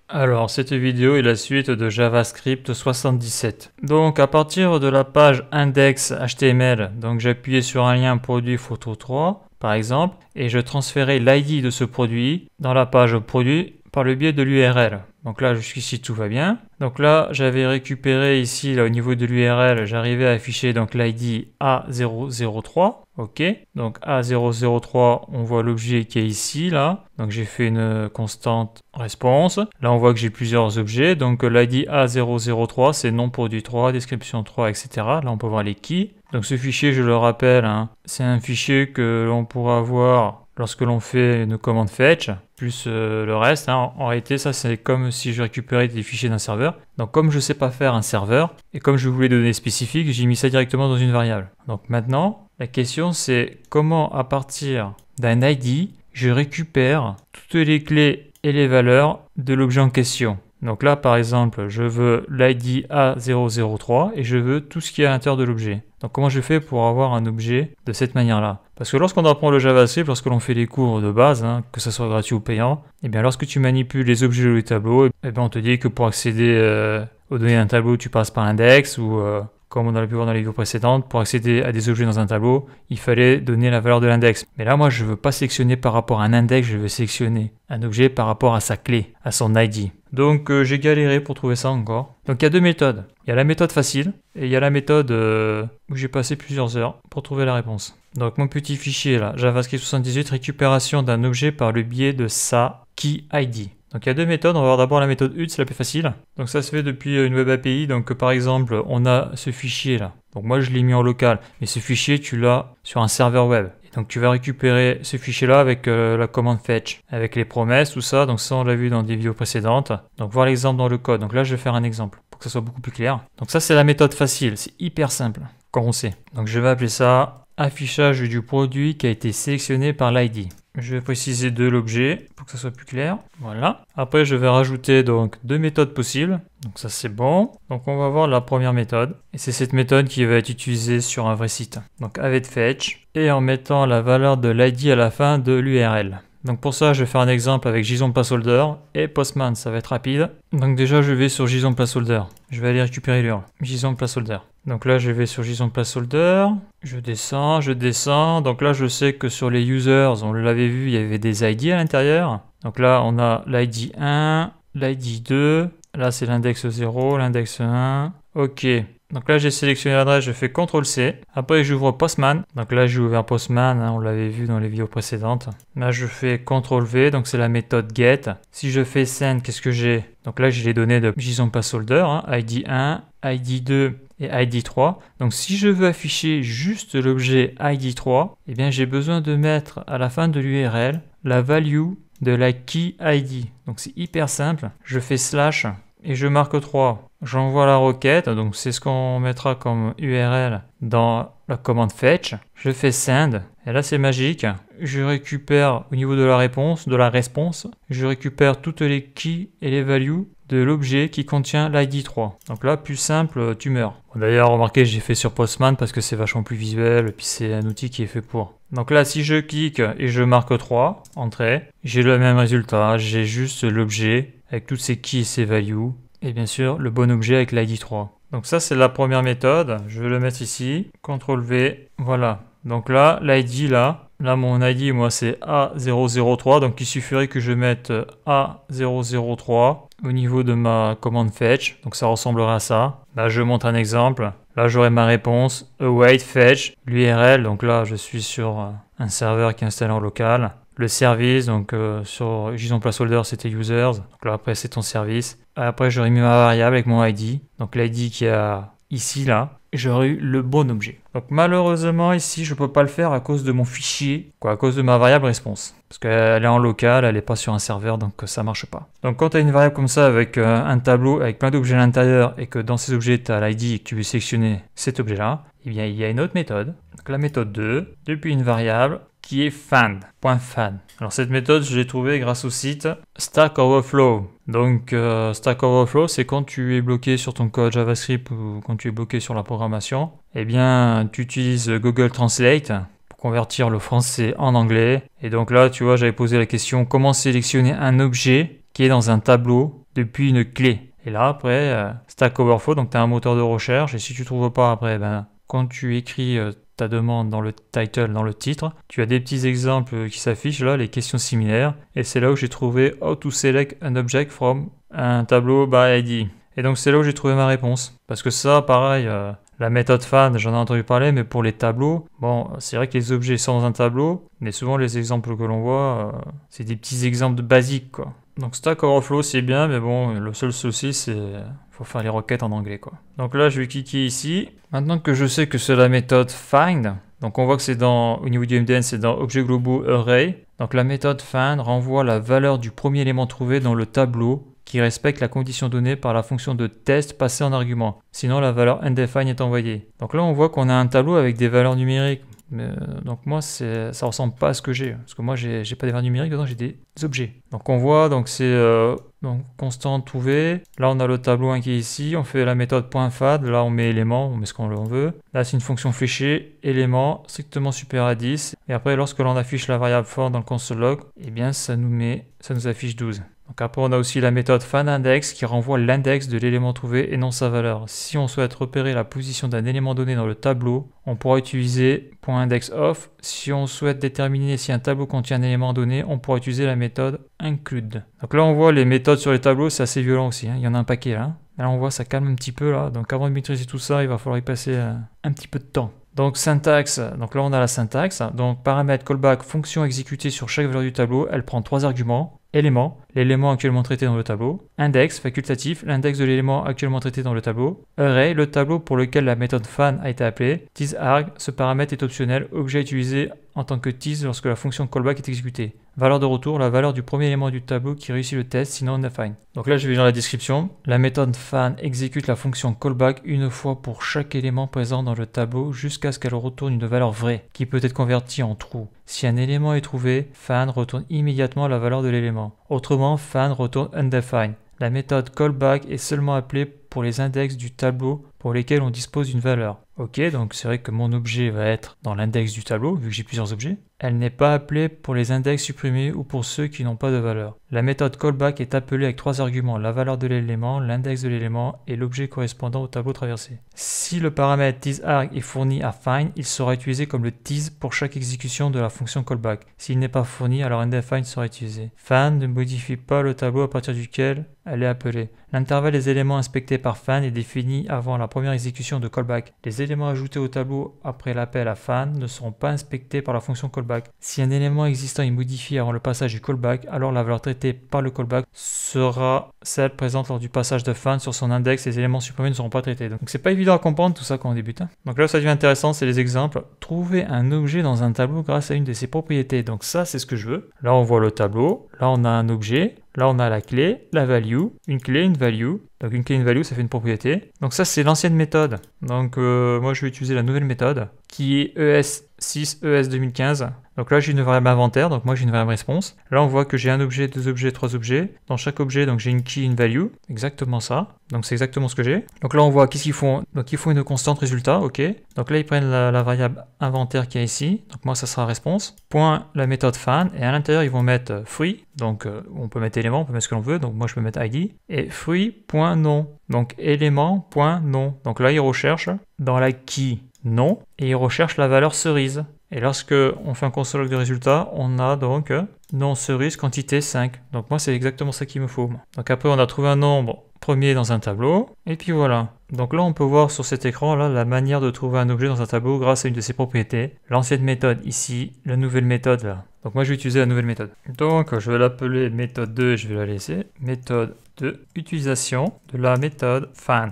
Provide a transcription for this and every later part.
Alors, cette vidéo est la suite de JavaScript 77. Donc, à partir de la page index HTML, donc j'appuyais sur un lien produit photo 3, par exemple, et je transférais l'ID de ce produit dans la page produit par le biais de l'URL. Donc là, jusqu'ici, tout va bien. Donc là, j'avais récupéré ici, là, au niveau de l'URL, j'arrivais à afficher donc l'ID A003. Ok, donc A003, on voit l'objet qui est ici, là. Donc j'ai fait une constante response. Là, on voit que j'ai plusieurs objets. Donc l'ID A003, c'est nom produit 3, description 3, etc. Là, on peut voir les keys. Donc ce fichier, je le rappelle, hein, c'est un fichier que l'on pourra voir lorsque l'on fait une commande fetch, plus le reste. Hein. En réalité, ça, c'est comme si je récupérais des fichiers d'un serveur. Donc comme je ne sais pas faire un serveur, et comme je voulais des données spécifiques, j'ai mis ça directement dans une variable. Donc maintenant, la question, c'est comment, à partir d'un ID, je récupère toutes les clés et les valeurs de l'objet en question. Donc là, par exemple, je veux l'ID A003 et je veux tout ce qui est à l'intérieur de l'objet. Donc comment je fais pour avoir un objet de cette manière-là? Parce que lorsqu'on apprend le JavaScript, lorsque l'on fait les cours de base, hein, que ce soit gratuit ou payant, et bien lorsque tu manipules les objets ou les tableaux, et bien on te dit que pour accéder aux données d'un tableau, tu passes par l'index ou comme on a pu voir dans les vidéos précédentes, pour accéder à des objets dans un tableau, il fallait donner la valeur de l'index. Mais là, moi, je ne veux pas sélectionner par rapport à un index, je veux sélectionner un objet par rapport à sa clé, à son ID. Donc, j'ai galéré pour trouver ça encore. Donc, il y a deux méthodes. Il y a la méthode facile et il y a la méthode où j'ai passé plusieurs heures pour trouver la réponse. Donc, mon petit fichier là, JavaScript 78, récupération d'un objet par le biais de sa key ID. Donc il y a deux méthodes, on va voir d'abord la méthode UD, c'est la plus facile. Donc ça se fait depuis une web API, donc par exemple on a ce fichier là. Donc moi je l'ai mis en local, mais ce fichier tu l'as sur un serveur web. Et donc tu vas récupérer ce fichier là avec la commande fetch, avec les promesses, tout ça. Donc ça on l'a vu dans des vidéos précédentes. Donc voir l'exemple dans le code. Donc là je vais faire un exemple pour que ça soit beaucoup plus clair. Donc ça c'est la méthode facile, c'est hyper simple quand on sait. Donc je vais appeler ça affichage du produit qui a été sélectionné par l'ID. Je vais préciser de l'objet pour que ça soit plus clair. Voilà. Après, je vais rajouter donc deux méthodes possibles. Donc ça, c'est bon. Donc on va voir la première méthode. Et c'est cette méthode qui va être utilisée sur un vrai site. Donc avec fetch et en mettant la valeur de l'ID à la fin de l'URL. Donc pour ça, je vais faire un exemple avec JSON placeholder et Postman, ça va être rapide. Donc déjà, je vais sur JSON placeholder. Je vais aller récupérer l'URL. JSON placeholder. Donc là, je vais sur JSON placeholder. Je descends. Donc là, je sais que sur les users, on l'avait vu, il y avait des ID à l'intérieur. Donc là, on a l'ID 1, l'ID 2. Là, c'est l'index 0, l'index 1. OK. Donc là, j'ai sélectionné l'adresse, je fais CTRL-C. Après, j'ouvre Postman. Donc là, j'ai ouvert Postman, hein, on l'avait vu dans les vidéos précédentes. Là, je fais CTRL-V, donc c'est la méthode get. Si je fais send, qu'est-ce que j'ai? Donc là, j'ai les données de JSON placeholder, hein, ID 1, ID 2 et ID 3. Donc si je veux afficher juste l'objet ID 3, eh bien j'ai besoin de mettre à la fin de l'URL la value de la key ID. Donc c'est hyper simple. Je fais slash et je marque 3. J'envoie la requête, donc c'est ce qu'on mettra comme URL dans la commande fetch. Je fais send, et là c'est magique. Je récupère au niveau de la réponse, je récupère toutes les keys et les values de l'objet qui contient l'ID 3. Donc là, plus simple, tu meurs. Bon, d'ailleurs, remarquez, j'ai fait sur Postman parce que c'est vachement plus visuel, et puis c'est un outil qui est fait pour. Donc là, si je clique et je marque 3, entrée, j'ai le même résultat. J'ai juste l'objet avec toutes ses keys et ses values. Et bien sûr, le bon objet avec l'ID 3. Donc ça, c'est la première méthode. Je vais le mettre ici. CTRL-V. Voilà. Donc là, l'ID là, mon ID, moi, c'est A003. Donc il suffirait que je mette A003 au niveau de ma commande fetch. Donc ça ressemblerait à ça. Là, je montre un exemple. Là, j'aurai ma réponse. Await fetch. L'URL. Donc là, je suis sur un serveur qui est installé en local. Le service, donc sur JSON placeholder, c'était users. Donc là, après, c'est ton service. Après, j'aurais mis ma variable avec mon ID. Donc l'ID qui a ici, là. J'aurais eu le bon objet. Donc malheureusement, ici, je ne peux pas le faire à cause de mon fichier, à cause de ma variable response. Parce qu'elle est en local, elle n'est pas sur un serveur, donc ça ne marche pas. Donc quand tu as une variable comme ça avec un tableau avec plein d'objets à l'intérieur et que dans ces objets, tu as l'ID et que tu veux sélectionner cet objet-là, eh bien, il y a une autre méthode. Donc la méthode 2, depuis une variable qui est fan. Alors cette méthode, je l'ai trouvée grâce au site Stack Overflow. Donc Stack Overflow, c'est quand tu es bloqué sur ton code JavaScript ou quand tu es bloqué sur la programmation, eh bien tu utilises Google Translate pour convertir le français en anglais. Et donc là, tu vois, j'avais posé la question comment sélectionner un objet qui est dans un tableau depuis une clé. Et là, après, Stack Overflow, donc tu as un moteur de recherche, et si tu ne trouves pas après, ben, quand tu écris ta demande dans le title, dans le titre, tu as des petits exemples qui s'affichent là, les questions similaires, et c'est là où j'ai trouvé How to select an object from un tableau by ID. Et donc c'est là où j'ai trouvé ma réponse. Parce que ça, pareil, la méthode fan, j'en ai entendu parler, mais pour les tableaux, bon, c'est vrai que les objets sont dans un tableau, mais souvent les exemples que l'on voit, c'est des petits exemples basiques, quoi. Donc Stack Overflow c'est bien, mais bon, le seul souci c'est faut faire les requêtes en anglais, quoi. Donc là je vais cliquer ici. Maintenant que je sais que c'est la méthode find, donc on voit que c'est au niveau du MDN, c'est dans Objet Global Array. Donc la méthode find renvoie la valeur du premier élément trouvé dans le tableau qui respecte la condition donnée par la fonction de test passée en argument. Sinon la valeur undefined est envoyée. Donc là on voit qu'on a un tableau avec des valeurs numériques. Mais, donc moi ça ressemble pas à ce que j'ai, parce que moi j'ai pas des valeurs numériques dedans, j'ai des objets. Donc on voit, donc c'est constant trouvé. Là on a le tableau 1 qui est ici, on fait la méthode .fad, là on met élément, on met ce qu'on veut. Là c'est une fonction fléchée, élément strictement supérieur à 10. Et après lorsque l'on affiche la variable for dans le console log, eh bien ça nous affiche 12. Donc après on a aussi la méthode findIndex qui renvoie l'index de l'élément trouvé et non sa valeur. Si on souhaite repérer la position d'un élément donné dans le tableau, on pourra utiliser .indexOf. Si on souhaite déterminer si un tableau contient un élément donné, on pourra utiliser la méthode include. Donc là on voit les méthodes sur les tableaux, c'est assez violent aussi, hein. Il y en a un paquet là. Là on voit ça calme un petit peu là, donc avant de maîtriser tout ça, il va falloir y passer un petit peu de temps. Donc syntaxe, donc là on a la syntaxe, donc paramètre callback, fonction exécutée sur chaque valeur du tableau, elle prend 3 arguments. Élément, l'élément actuellement traité dans le tableau. Index, facultatif, l'index de l'élément actuellement traité dans le tableau. Array, le tableau pour lequel la méthode fan a été appelée. TeaseArg, ce paramètre est optionnel, objet utilisé en tant que tease lorsque la fonction callback est exécutée. Valeur de retour, la valeur du premier élément du tableau qui réussit le test, sinon undefined. Donc là je vais dans la description. La méthode fan exécute la fonction callback une fois pour chaque élément présent dans le tableau jusqu'à ce qu'elle retourne une valeur vraie, qui peut être convertie en true. Si un élément est trouvé, fan retourne immédiatement la valeur de l'élément. Autrement, fan retourne undefined. La méthode callback est seulement appelée pour les index du tableau pour lesquels on dispose d'une valeur. Ok, donc c'est vrai que mon objet va être dans l'index du tableau, vu que j'ai plusieurs objets. Elle n'est pas appelée pour les index supprimés ou pour ceux qui n'ont pas de valeur. La méthode callback est appelée avec 3 arguments, la valeur de l'élément, l'index de l'élément et l'objet correspondant au tableau traversé. Si le paramètre teaseArg est fourni à find, il sera utilisé comme le tease pour chaque exécution de la fonction callback. S'il n'est pas fourni, alors undefined sera utilisé. Find ne modifie pas le tableau à partir duquel elle est appelée. L'intervalle des éléments inspectés par find est défini avant la première exécution de callback. Les éléments ajoutés au tableau après l'appel à find ne seront pas inspectés par la fonction callback. Si un élément existant est modifié avant le passage du callback, alors la valeur traitée par le callback sera celle présente lors du passage de find sur son index. Les éléments supprimés ne seront pas traités. Donc c'est pas évident à comprendre tout ça quand on débute. Donc là ça devient intéressant, c'est les exemples. Trouver un objet dans un tableau grâce à une de ses propriétés. Donc ça c'est ce que je veux. Là on voit le tableau, là on a un objet. Là, on a la clé, la value, une clé, une value. Donc une clé, une value, ça fait une propriété. Donc ça, c'est l'ancienne méthode. Donc moi, je vais utiliser la nouvelle méthode qui est ES6 ES 2015. Donc là, j'ai une variable inventaire. Donc moi, j'ai une variable response. Là, on voit que j'ai un objet, 2 objets, 3 objets. Dans chaque objet, donc j'ai une key, une value. Exactement ça. Donc c'est exactement ce que j'ai. Donc là, on voit qu'est-ce qu'ils font. Donc ils font une constante résultat. OK. Donc là, ils prennent la variable inventaire qui est ici. Donc moi, ça sera response. Point la méthode fan. Et à l'intérieur, ils vont mettre free. Donc on peut mettre élément, on peut mettre ce que l'on veut. Donc moi, je peux mettre ID. Et free.non. Donc élément.non. Donc là, ils recherchent dans la key non. Et ils recherchent la valeur cerise. Et lorsque on fait un console log de résultat, on a donc non cerise quantité 5. Donc moi, c'est exactement ça qu'il me faut. Donc après, on a trouvé un nombre premier dans un tableau. Et puis voilà. Donc là, on peut voir sur cet écran là la manière de trouver un objet dans un tableau grâce à une de ses propriétés. L'ancienne méthode ici, la nouvelle méthode là. Donc moi, je vais utiliser la nouvelle méthode. Donc je vais l'appeler méthode 2 et je vais la laisser. Méthode 2, utilisation de la méthode find.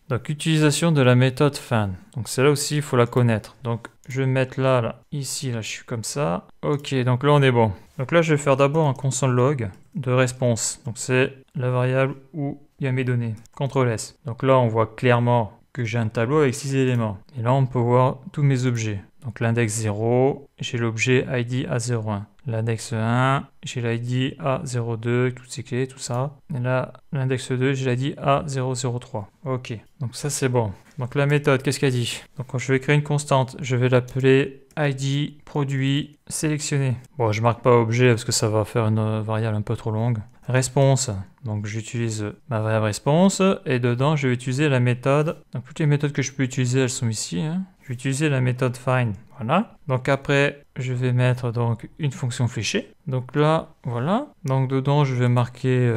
Donc utilisation de la méthode find. Donc celle-là aussi, il faut la connaître. Donc je vais mettre là, ici, là, je suis comme ça. Ok, donc là, on est bon. Donc là, je vais faire d'abord un console log de response. Donc c'est la variable où il y a mes données. CTRL S. Donc là, on voit clairement que j'ai un tableau avec 6 éléments. Et là, on peut voir tous mes objets. Donc l'index 0, j'ai l'objet ID A01. L'index 1, j'ai l'ID A02, toutes ces clés, tout ça. Et là, l'index 2, j'ai l'ID A003. Ok, donc ça c'est bon. Donc la méthode, qu'est-ce qu'elle dit? Donc quand je vais créer une constante, je vais l'appeler ID produit sélectionné. Bon, je marque pas objet parce que ça va faire une variable un peu trop longue. response. Donc j'utilise ma variable response et dedans je vais utiliser la méthode. Donc toutes les méthodes que je peux utiliser elles sont ici. Je vais utiliser la méthode find. Voilà. Donc après je vais mettre donc une fonction fléchée. Donc là voilà. Donc dedans je vais marquer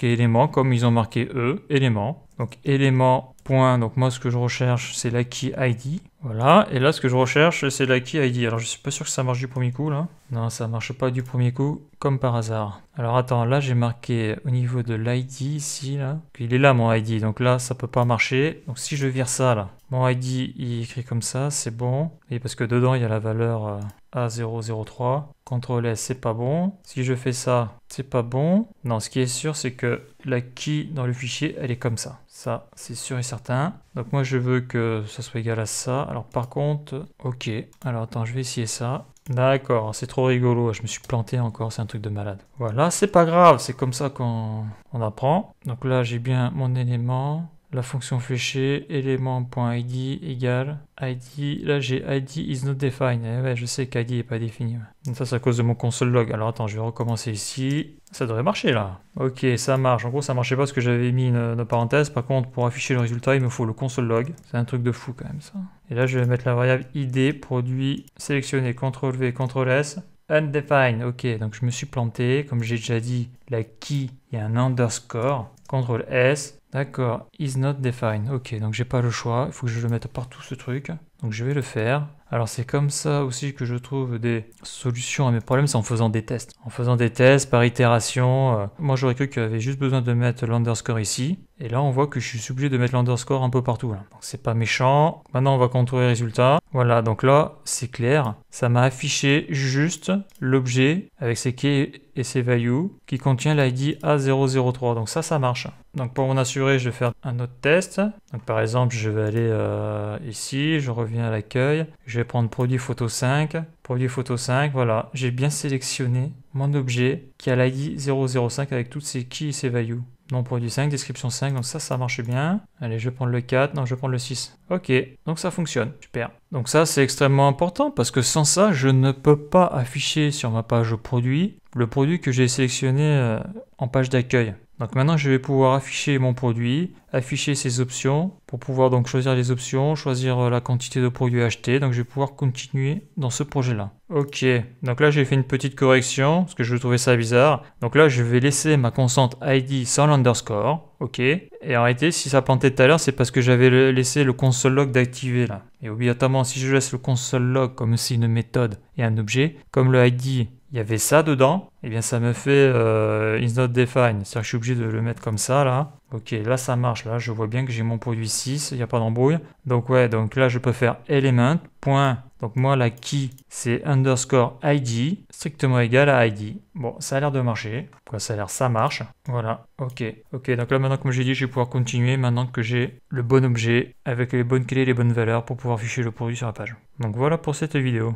élément comme ils ont marqué eux, élément. Donc élément point. Donc moi ce que je recherche c'est la key ID. Voilà. Et là ce que je recherche c'est la key ID. Alors je suis pas sûr que ça marche du premier coup là. Non, ça marche pas du premier coup comme par hasard. Alors attends, là j'ai marqué au niveau de l'ID ici là. Il est là mon ID. Donc là ça peut pas marcher. Donc si je vire ça là, mon ID il est écrit comme ça, c'est bon. Et parce que dedans il y a la valeur A003. CTRL S c'est pas bon. Si je fais ça, c'est pas bon. Non, ce qui est sûr c'est que la key dans le fichier elle est comme ça. Ça c'est sûr et certain. Donc moi je veux que ça soit égal à ça. Alors par contre, ok. Alors attends, je vais essayer ça. D'accord, c'est trop rigolo, je me suis planté encore, c'est un truc de malade. Voilà, c'est pas grave, c'est comme ça qu'on apprend. Donc là, j'ai bien mon élément, la fonction fléchée, élément.id égale id. Là, j'ai id is not defined. Eh ouais, je sais qu'id n'est pas défini. Ouais. Donc ça, c'est à cause de mon console log. Alors attends, je vais recommencer ici. Ça devrait marcher là. Ok, ça marche. En gros, ça marchait pas parce que j'avais mis une parenthèse. Par contre, pour afficher le résultat, il me faut le console log. C'est un truc de fou quand même ça. Et là, je vais mettre la variable id, produit sélectionné, CTRL-V, CTRL-S. Undefined, ok, donc je me suis planté. Comme j'ai déjà dit, la key, il y a un underscore. CTRL-S. D'accord, is not defined. Ok, donc j'ai pas le choix. Il faut que je le mette partout ce truc. Donc je vais le faire. Alors c'est comme ça aussi que je trouve des solutions à mes problèmes, c'est en faisant des tests. En faisant des tests par itération. Moi j'aurais cru qu'il y avait juste besoin de mettre l'underscore ici. Et là on voit que je suis obligé de mettre l'underscore un peu partout. Là. Donc c'est pas méchant. Maintenant on va contrôler les résultats. Voilà, donc là c'est clair. Ça m'a affiché juste l'objet avec ses keys et ses values qui contient l'ID A003. Donc ça marche. Donc pour m'en assurer, je vais faire un autre test. Donc par exemple, je vais aller ici, je reviens à l'accueil. Je vais prendre produit photo 5. Produit photo 5, voilà. J'ai bien sélectionné mon objet qui a l'ID 005 avec toutes ses keys et ses values. Non, produit 5, description 5, donc ça marche bien. Allez, je vais prendre le 4, non, je vais prendre le 6. Ok, donc ça fonctionne, super. Donc ça, c'est extrêmement important parce que sans ça, je ne peux pas afficher sur ma page produit le produit que j'ai sélectionné en page d'accueil. Donc maintenant, je vais pouvoir afficher mon produit, afficher ses options pour pouvoir donc choisir les options, choisir la quantité de produits achetés. Donc je vais pouvoir continuer dans ce projet-là. Ok, donc là j'ai fait une petite correction parce que je trouvais ça bizarre. Donc là je vais laisser ma constante ID sans l'underscore. Ok, et en réalité si ça plantait tout à l'heure c'est parce que j'avais laissé le console log d'activer là. Et obligatoirement si je laisse le console log comme c'est une méthode et un objet, comme le ID il y avait ça dedans, et bien ça me fait is not defined. C'est-à-dire que je suis obligé de le mettre comme ça là. Ok, là ça marche, là je vois bien que j'ai mon produit 6, il n'y a pas d'embrouille. Donc ouais, donc là je peux faire element, point. Donc moi la key c'est underscore ID, strictement égal à ID. Bon, ça a l'air de marcher. Quoi, ça a l'air, ça marche. Voilà, ok. Ok, donc là maintenant comme j'ai dit, je vais pouvoir continuer maintenant que j'ai le bon objet avec les bonnes clés et les bonnes valeurs pour pouvoir afficher le produit sur la page. Donc voilà pour cette vidéo.